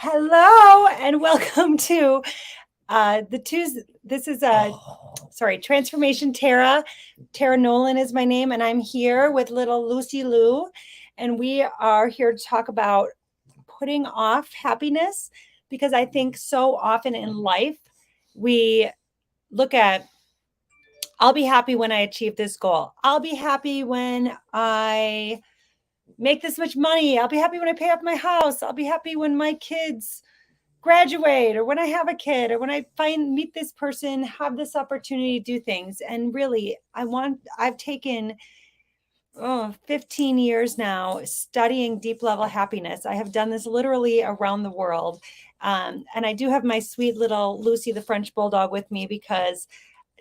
Hello and welcome to the Tuesday. This is Transformation Tara. Tara Nolan is my name, and I'm here with little Lucy Lou, and we are here to talk about putting off happiness because I think so often in life we look at I'll be happy when I achieve this goal. I'll be happy when I make this much money. I'll be happy when I pay off my house. I'll be happy when my kids graduate or when I have a kid or when I meet this person, have this opportunity to do things. And really, I've taken 15 years now studying deep level happiness. I have done this literally around the world. And I do have my sweet little Lucy, the French bulldog, with me because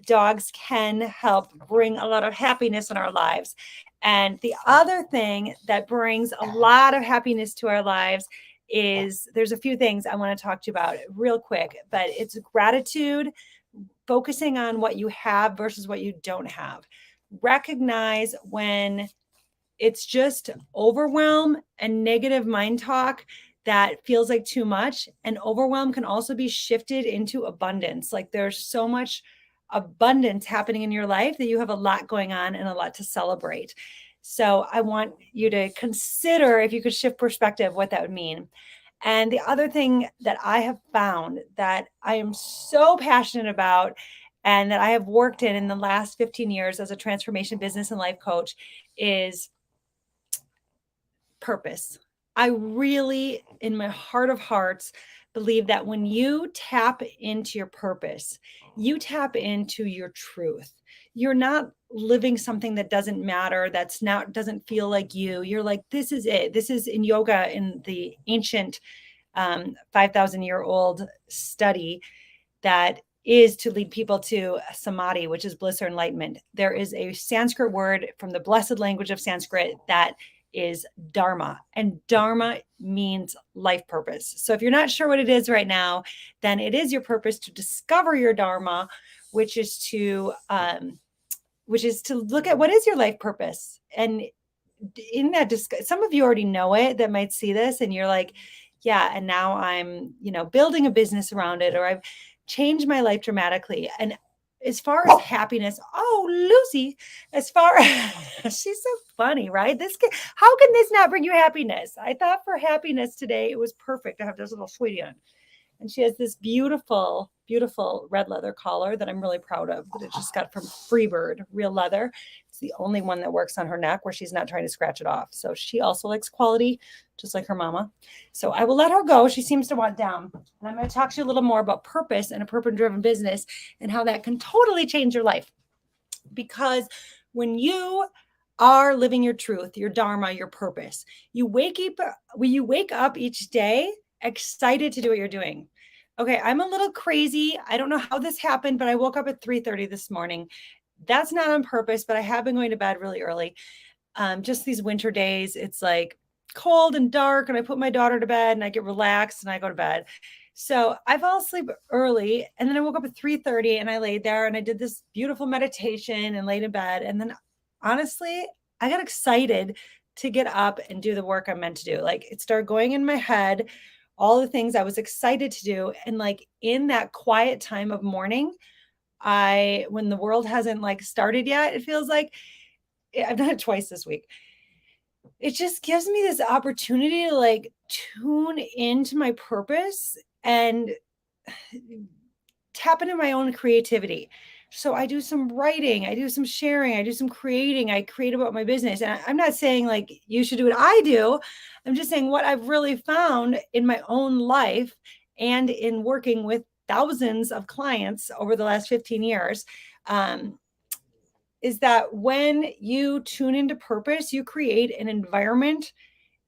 dogs can help bring a lot of happiness in our lives. And the other thing that brings a lot of happiness to our lives is there's a few things I want to talk to you about real quick, but it's gratitude, focusing on what you have versus what you don't have. Recognize when it's just overwhelm and negative mind talk that feels like too much. And overwhelm can also be shifted into abundance. Like there's so much abundance happening in your life that you have a lot going on and a lot to celebrate. So I want you to consider, if you could shift perspective, what that would mean. And the other thing that I have found that I am so passionate about and that I have worked in the last 15 years as a transformation business and life coach is purpose. I really, in my heart of hearts, believe that when you tap into your purpose, you tap into your truth. You're not living something that doesn't matter, doesn't feel like you. You're like, this is it. This is in yoga, in the ancient 5,000-year-old study that is to lead people to samadhi, which is bliss or enlightenment. There is a Sanskrit word from the blessed language of Sanskrit that is dharma, and dharma means life purpose. So if you're not sure what it is right now, then it is your purpose to discover your dharma, which is to look at what is your life purpose. And in that some of you already know it that might see this and you're like, yeah, and now I'm building a business around it, or I've changed my life dramatically. And as far as happiness, Lucy, as far as she's so funny, right? How can this not bring you happiness? I thought for happiness today, it was perfect to have this little sweetie on. And she has this beautiful, beautiful red leather collar that I'm really proud of, that it just got from Freebird, real leather. It's the only one that works on her neck where she's not trying to scratch it off. So she also likes quality, just like her mama. So I will let her go. She seems to want down. And I'm going to talk to you a little more about purpose and a purpose-driven business and how that can totally change your life. Because when you are living your truth, your dharma, your purpose, you wake up each day excited to do what you're doing. Okay, I'm a little crazy. I don't know how this happened, but I woke up at 3:30 this morning. That's not on purpose, but I have been going to bed really early. Just these winter days, it's like cold and dark, and I put my daughter to bed and I get relaxed and I go to bed. So I fell asleep early, and then I woke up at 3:30 and I laid there and I did this beautiful meditation and laid in bed. And then honestly, I got excited to get up and do the work I'm meant to do. Like it started going in my head, all the things I was excited to do. And like in that quiet time of morning, when the world hasn't like started yet, it feels like I've done it twice this week. It just gives me this opportunity to like tune into my purpose and tap into my own creativity. So I do some writing, I do some sharing, I do some creating, I create about my business. And I'm not saying like you should do what I do. I'm just saying what I've really found in my own life and in working with thousands of clients over the last 15 years, is that when you tune into purpose, you create an environment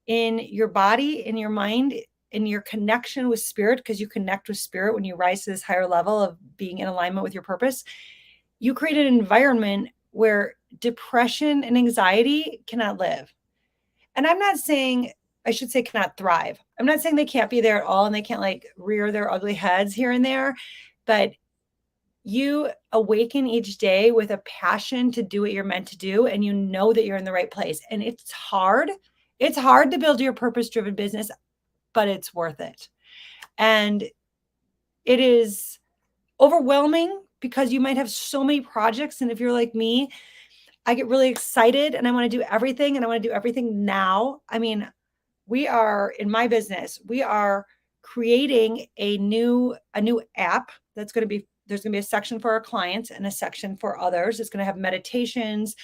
in your body, in your mind, in your connection with spirit, because you connect with spirit when you rise to this higher level of being in alignment with your purpose. You create an environment where depression and anxiety cannot live. And I'm not saying, I should say cannot thrive. I'm not saying they can't be there at all and they can't like rear their ugly heads here and there, but you awaken each day with a passion to do what you're meant to do, and you know that you're in the right place. And it's hard. It's hard to build your purpose-driven business, but it's worth it. And it is overwhelming because you might have so many projects. And if you're like me, I get really excited and I want to do everything and I want to do everything now. I mean, we are in my business, we are creating a new app that's going to be, there's going to be a section for our clients and a section for others. It's going to have meditations,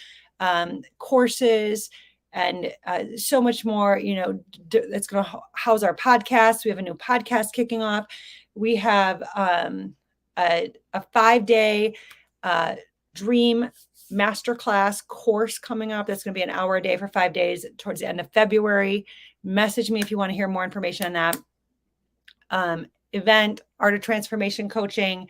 courses, and so much more. It's going to house our podcast. We have a new podcast kicking off. We have a 5-day dream masterclass course coming up. That's going to be an hour a day for 5 days towards the end of February. Message me if you want to hear more information on that. Event, Art of Transformation Coaching,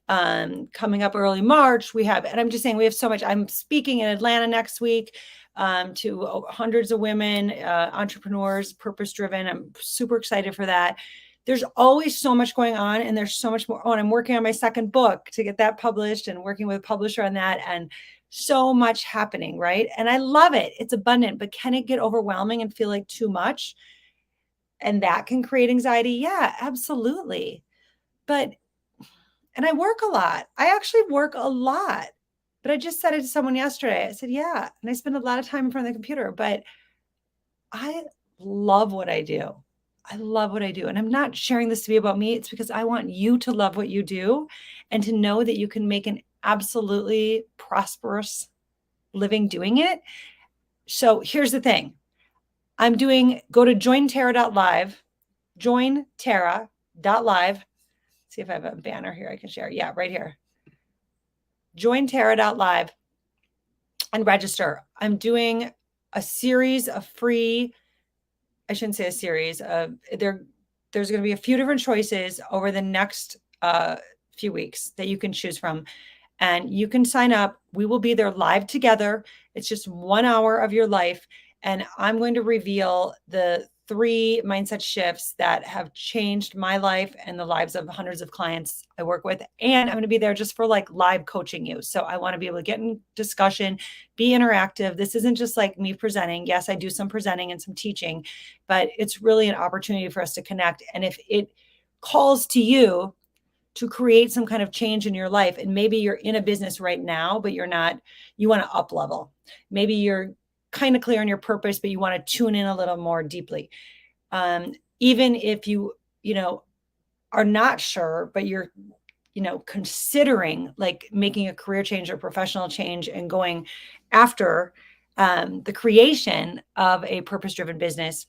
coming up early March. And I'm just saying, we have so much. I'm speaking in Atlanta next week to hundreds of women, entrepreneurs, purpose-driven. I'm super excited for that. There's always so much going on, and there's so much more. Oh, and I'm working on my second book to get that published and working with a publisher on that, and so much happening, right? And I love it. It's abundant, but can it get overwhelming and feel like too much? And that can create anxiety. Yeah, absolutely. And I work a lot. I actually work a lot, but I just said it to someone yesterday. I said, yeah. And I spend a lot of time in front of the computer, but I love what I do. I love what I do. And I'm not sharing this to be about me. It's because I want you to love what you do and to know that you can make an absolutely prosperous living doing it. So here's the thing. Go to jointerra.live, jointerra.live. See if I have a banner here I can share. Yeah, right here. jointerra.live and register. I'm doing a series of free, I shouldn't say a series of, there's going to be a few different choices over the next few weeks that you can choose from. And you can sign up. We will be there live together. It's just 1 hour of your life. And I'm going to reveal the 3 mindset shifts that have changed my life and the lives of hundreds of clients I work with. And I'm going to be there just for like live coaching you. So I want to be able to get in discussion, be interactive. This isn't just like me presenting. Yes, I do some presenting and some teaching, but it's really an opportunity for us to connect. And if it calls to you to create some kind of change in your life, and maybe you're in a business right now, but you want to up level. Maybe you're kind of clear on your purpose, but you want to tune in a little more deeply. Even if you are not sure, but you're, considering like making a career change or professional change and going after the creation of a purpose-driven business,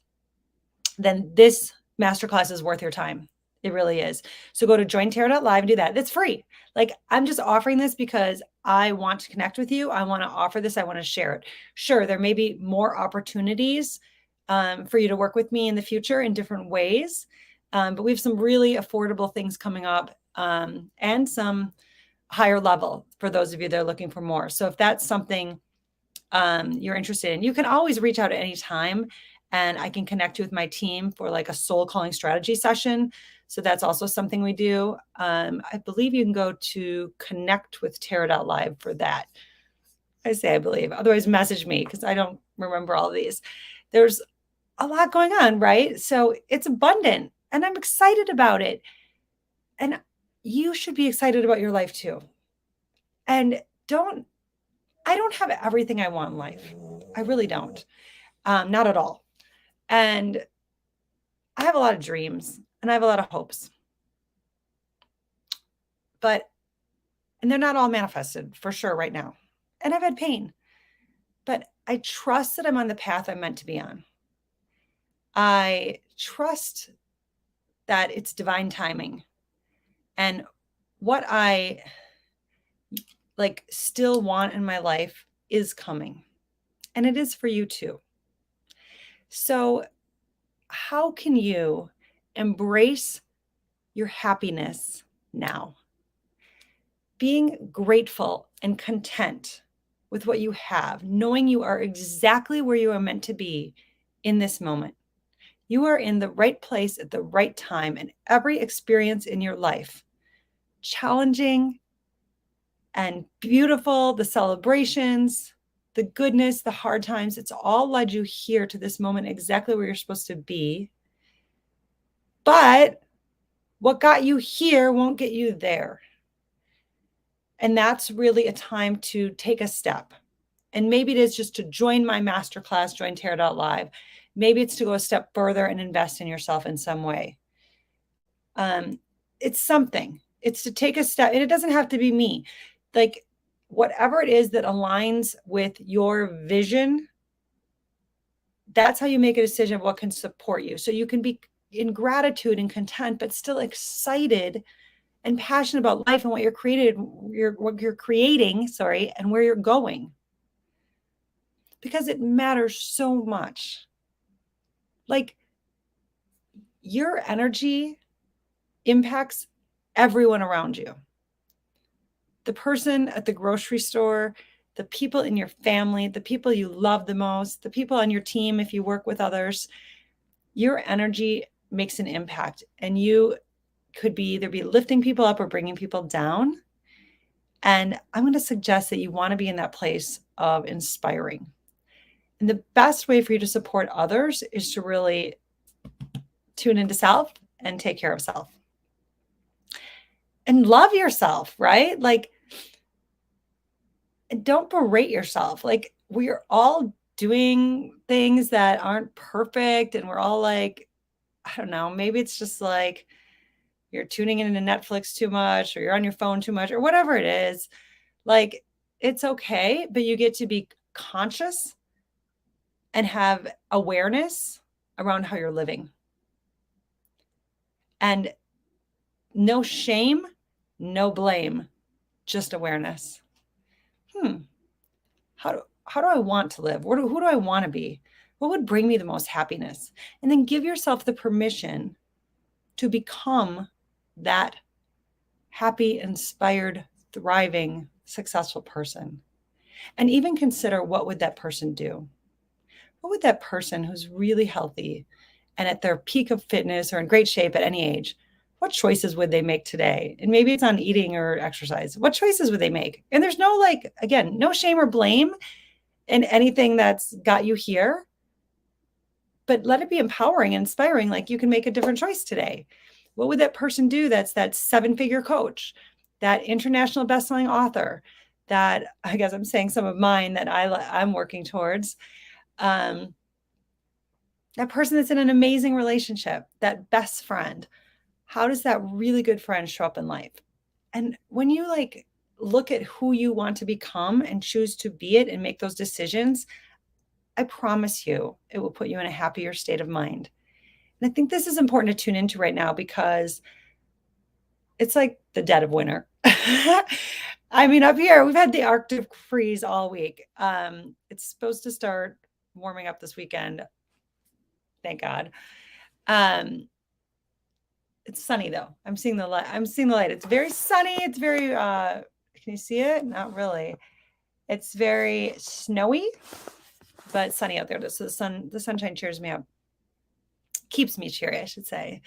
then this masterclass is worth your time. It really is. So go to jointerra.live and do that. It's free. Like, I'm just offering this because I want to connect with you. I want to offer this. I want to share it. Sure, there may be more opportunities for you to work with me in the future in different ways. But we have some really affordable things coming up and some higher level for those of you that are looking for more. So if that's something you're interested in, you can always reach out at any time, and I can connect you with my team for like a soul calling strategy session. So that's also something we do. I believe you can go to connectwithterra.live for that. I say I believe. Otherwise, message me because I don't remember all of these. There's a lot going on, right? So it's abundant, and I'm excited about it. And you should be excited about your life too. And I don't have everything I want in life. I really don't. Not at all. And I have a lot of dreams and I have a lot of hopes. And they're not all manifested for sure right now. And I've had pain. But I trust that I'm on the path I'm meant to be on. I trust that it's divine timing. And what I still want in my life is coming. And it is for you too. So how can you embrace your happiness now? Being grateful and content with what you have, knowing you are exactly where you are meant to be in this moment. You are in the right place at the right time, and every experience in your life, challenging and beautiful, the celebrations, the goodness, the hard times, it's all led you here to this moment exactly where you're supposed to be. But What got you here won't get you there. And that's really a time to take a step. And maybe it is just to join my masterclass, join Tarot.live. Maybe it's to go a step further and invest in yourself in some way. It's something. It's to take a step, and it doesn't have to be me. Like whatever it is that aligns with your vision, that's how you make a decision of what can support you. So you can be in gratitude and content, but still excited and passionate about life and what what you're creating, and where you're going. Because it matters so much. Like your energy impacts everyone around you. The person at the grocery store, the people in your family, the people you love the most, the people on your team, if you work with others, your energy makes an impact, and you could be either be lifting people up or bringing people down. And I'm going to suggest that you want to be in that place of inspiring. And the best way for you to support others is to really tune into self and take care of self. And love yourself, right? Like, don't berate yourself. Like, we're all doing things that aren't perfect, and we're all like, I don't know, maybe it's just like you're tuning into Netflix too much, or you're on your phone too much, or whatever it is. Like, it's okay, but you get to be conscious and have awareness around how you're living. And no shame, no blame, just awareness. How do I want to live? Who do I want to be? What would bring me the most happiness? And then give yourself the permission to become that happy, inspired, thriving, successful person. And even consider, what would that person do? What would that person who's really healthy and at their peak of fitness or in great shape at any age, what choices would they make today? And maybe it's on eating or exercise. What choices would they make? And there's no, like, again, no shame or blame in anything that's got you here, but let it be empowering and inspiring. Like, you can make a different choice today. What would that person do? That's that 7-figure coach, that international bestselling author, that, I guess I'm saying some of mine that I'm working towards. That person that's in an amazing relationship, that best friend. How does that really good friend show up in life? And when you like look at who you want to become and choose to be it and make those decisions, I promise you, it will put you in a happier state of mind. And I think this is important to tune into right now, because it's like the dead of winter. I mean, up here, we've had the Arctic freeze all week. It's supposed to start warming up this weekend. Thank God. It's sunny though. I'm seeing the light. It's very sunny. It's very, can you see it? Not really. It's very snowy, but sunny out there. So the sunshine cheers me up. Keeps me cheery, I should say.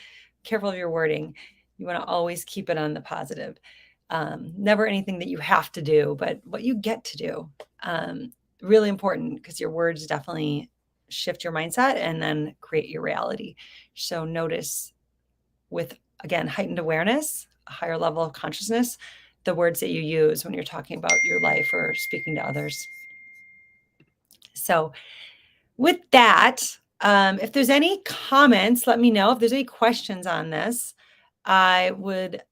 Careful of your wording. You want to always keep it on the positive. Never anything that you have to do, but what you get to do. Really important, because your words definitely shift your mindset and then create your reality. So notice, with, again, heightened awareness, a higher level of consciousness, the words that you use when you're talking about your life or speaking to others. So with that, if there's any comments, let me know. If there's any questions on this, I would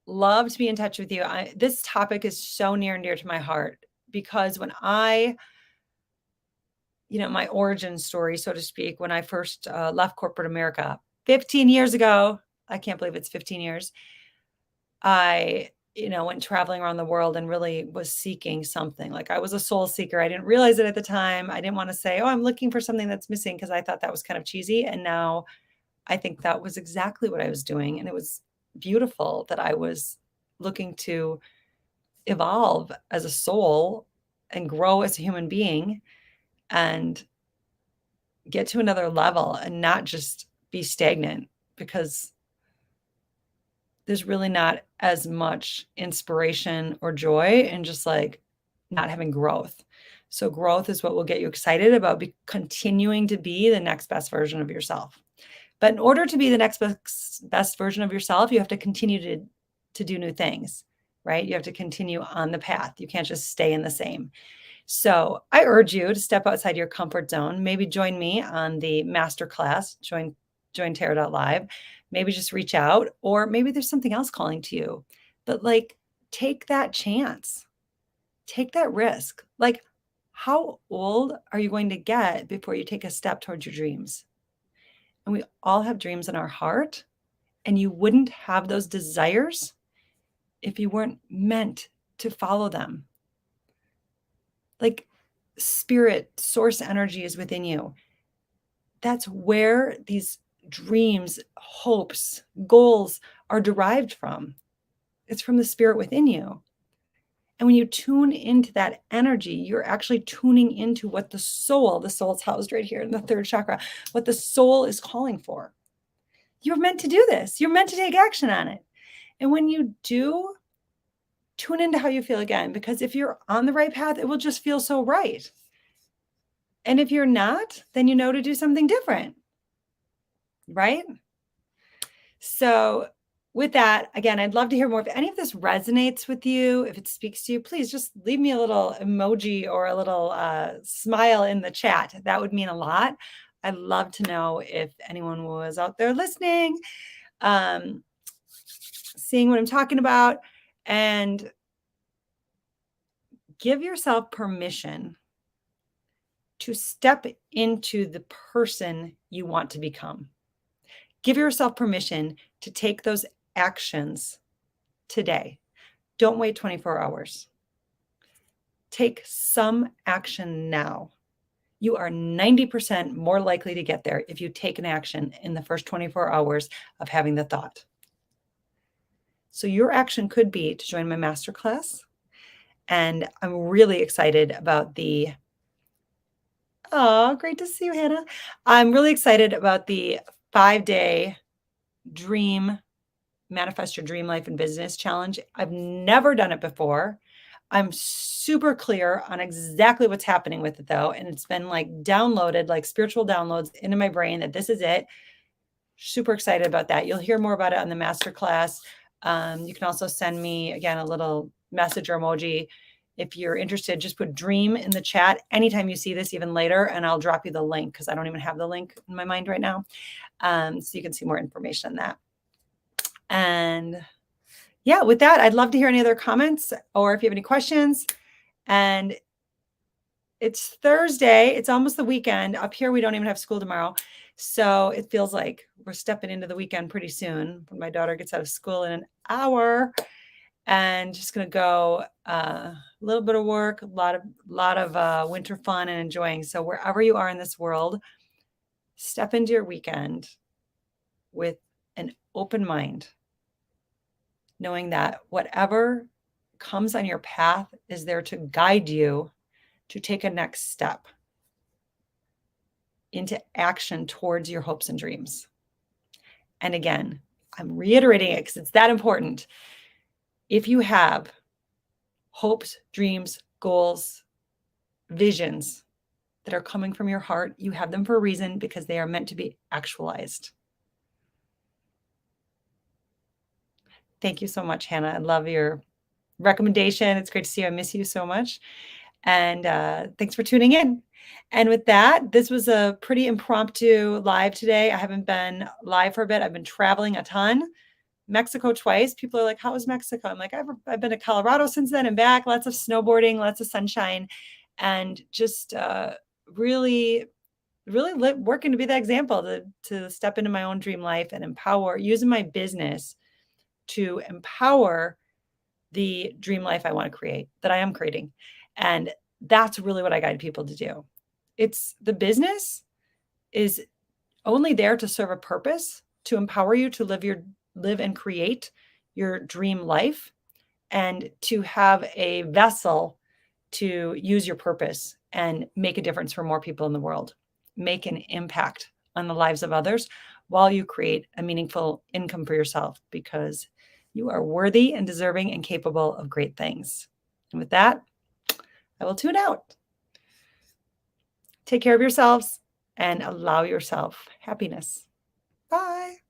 love to be in touch with you. This topic is so near and dear to my heart, because when my origin story, so to speak, when I first left corporate America 15 years ago, I can't believe it's 15 years. I, went traveling around the world and really was seeking something. Like, I was a soul seeker. I didn't realize it at the time. I didn't want to say, oh, I'm looking for something that's missing, because I thought that was kind of cheesy. And now I think that was exactly what I was doing. And it was beautiful that I was looking to evolve as a soul and grow as a human being and get to another level and not just be stagnant, because there's really not as much inspiration or joy in just like not having growth. So growth is what will get you excited about continuing to be the next best version of yourself. But in order to be the next best version of yourself, you have to continue to do new things, right? You have to continue on the path. You can't just stay in the same. So I urge you to step outside your comfort zone. Maybe join me on the masterclass, join Tarot.live. Maybe just reach out, or maybe there's something else calling to you. But like, take that chance. Take that risk. Like, how old are you going to get before you take a step towards your dreams? And we all have dreams in our heart, and you wouldn't have those desires if you weren't meant to follow them. Like, spirit, source energy is within you. That's where these dreams, hopes, goals are derived from. It's from the spirit within you. And when you tune into that energy, you're actually tuning into what the soul's housed right here in the third chakra, what the soul is calling for. You're meant to do this. You're meant to take action on it. And when you do, tune into how you feel again, because if you're on the right path, it will just feel so right. And if you're not, then you know to do something different, right? So with that, again, I'd love to hear more. If any of this resonates with you, if it speaks to you, please just leave me a little emoji or a little smile in the chat. That would mean a lot. I'd love to know if anyone was out there listening, seeing what I'm talking about, and give yourself permission to step into the person you want to become. Give yourself permission to take those actions today. Don't wait 24 hours. Take some action now. You are 90% more likely to get there if you take an action in the first 24 hours of having the thought. So your action could be to join my masterclass. And I'm really excited about great to see you, Hannah. I'm really excited about the 5-day dream, manifest your dream life and business challenge. I've never done it before. I'm super clear on exactly what's happening with it though. And it's been like downloaded, like spiritual downloads into my brain that this is it. Super excited about that. You'll hear more about it on the masterclass. You can also send me, again, a little message or emoji. If you're interested, just put dream in the chat anytime you see this, even later, and I'll drop you the link because I don't even have the link in my mind right now. So you can see more information on that. And yeah, with that, I'd love to hear any other comments or if you have any questions. And it's Thursday. It's almost the weekend. Up here, we don't even have school tomorrow. So it feels like we're stepping into the weekend pretty soon when my daughter gets out of school in an hour. And just going to go a little bit of work, a lot of winter fun and enjoying. So wherever you are in this world, step into your weekend with an open mind, knowing that whatever comes on your path is there to guide you to take a next step into action towards your hopes and dreams. And again, I'm reiterating it because it's that important. If you have hopes, dreams, goals, visions that are coming from your heart, you have them for a reason because they are meant to be actualized. Thank you so much, Hannah. I love your recommendation. It's great to see you. I miss you so much. And thanks for tuning in. And with that, this was a pretty impromptu live today. I haven't been live for a bit. I've been traveling a ton. Mexico twice. People are like, how was Mexico? I'm like, I've been to Colorado since then and back. Lots of snowboarding, lots of sunshine, and just really working to be that example to step into my own dream life and empower, using my business to empower the dream life I want to create, that I am creating. And that's really what I guide people to do. It's the business is only there to serve a purpose, to empower you to live and create your dream life, and to have a vessel to use your purpose and make a difference for more people in the world, make an impact on the lives of others while you create a meaningful income for yourself, because you are worthy and deserving and capable of great things. And with that, I will tune out. Take care of yourselves and allow yourself happiness. Bye.